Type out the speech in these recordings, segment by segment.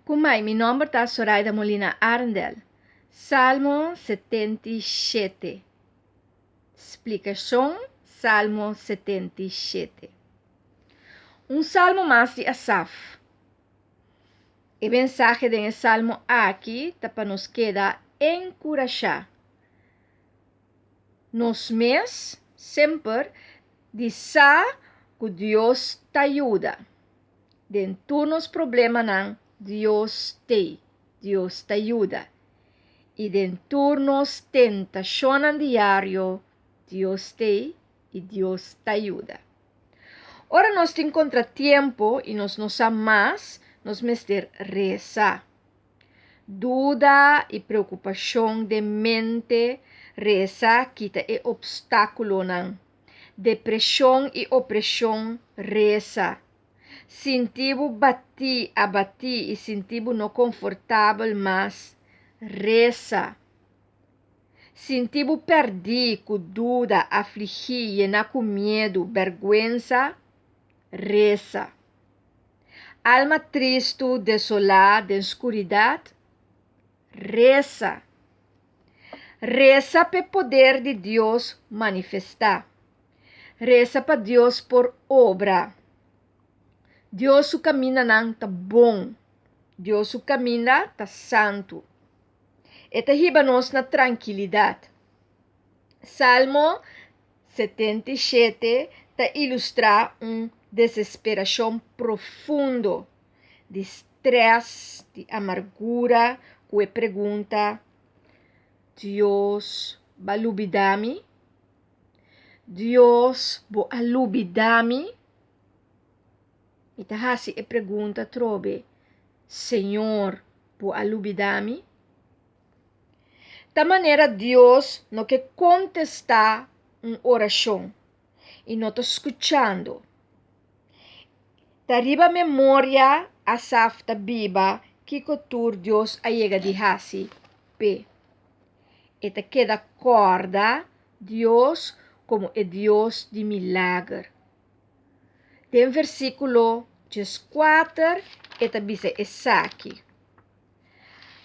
Kumai, mi nome está Zoraida Molina Arndel. Salmo 77. Explicação: Salmo 77. Salmo mais de Asaf. O mensagem do salmo aqui está para nos queda encorajar. Nos mes sempre diz que Deus te ajuda. Dentro dos problemas não, Deus te ajuda. E dentro dos tentações diário, Deus te ajuda. Ora nós temos contratempo e nós não mais, nós mester reza. Dúvida e preocupação de mente, reza quita e obstáculo não. Depressão e opressão, reza. Sentimos abati e sentimos não confortável, mas reza. Sentimos perdido, com dúvida, afligido, com medo, vergüenza, reza. Alma triste, desolada, de escuridão, reza. Reza para o poder de Deus manifestar. Reza para Deus por obra. Deus o caminho não está bom. Deus o caminho está santo. Eta riba-nos na tranquilidade. Salmo 77 está ilustrar desesperação profundo, de estresse, de amargura, que pergunta: Deus vai olvidar-me? Deus vai olvidar-me? E tahasi e pergunta trobe: Senhor, vai olvidar-me? Da maneira Deus não quer contestar uma oração e não está escutando. Tariba memória Asaf da Biba que cotur Deus ayega de hasi p. E te queda corda Deus como é Deus de milagre. Tem versículo 4 e te bisa esaki.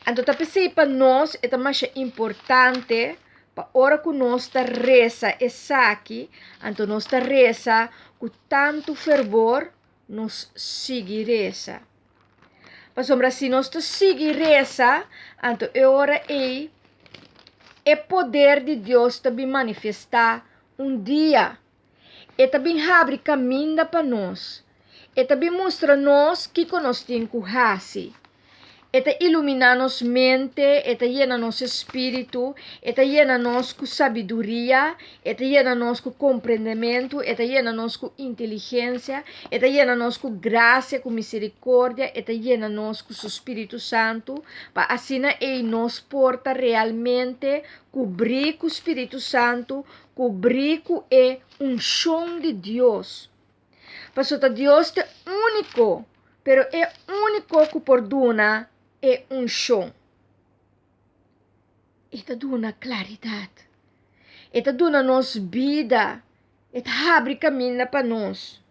Então, tá pensei para nós é mais importante para hora que nós tá reza essa aqui, então nós tá reza com tanto fervor, nós seguir reza. Mas sombra se nós tá seguir reza, então é hora é poder de Deus também manifestar dia. E também abre caminho para nós. E também mostra nós que nós temos que fazer. Eta ilumina nos mente, eta llena nos espírito, eta llena nos com sabedoria, eta llena nos com compreendimento, eta llena nos com inteligência, eta llena nos com graça, com misericórdia, eta llena nos com o Espírito Santo, para assim ele nos porta realmente cobrir com o Espírito Santo, cobrir com unção de Deus. Para Deus é único, pero é único que perdona é unção. Eta duna claridade. Eta duna nos vida. Eta abre caminho para nós.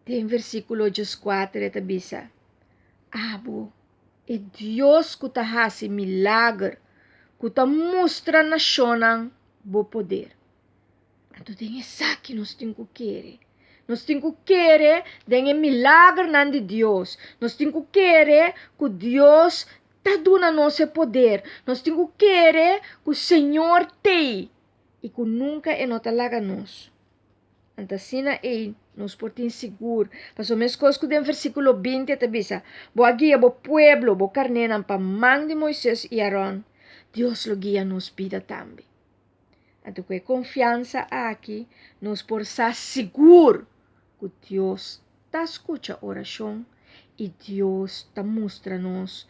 Tem versículo 4 eta bisa. Abo, é Deus que ta hace milagre, que ta mostra na nação bo poder. Então tem essa que nós temos que querer. Nós temos que querer den milagre nan de Deus. Nós temos que querer que Deus está dando nosso poder. Nós temos que querer que o Senhor tem e que nunca é nota laga nós. Então assim é nos portem seguro. Passou mesmo coisa que tem versículo 20 até bisa. Boa guia, bo pueblo, bo carnenan pa man de Moisés e Arão. Deus lo guia nos vida também. Então com confiança aqui, nos por estar seguro que Deus está escuta a oração e Deus está mostra-nos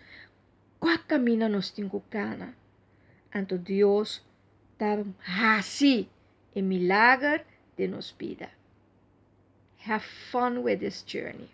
qual caminho nós temos que cana. Então Deus está assim e milagre de nos vida. Have fun with this journey.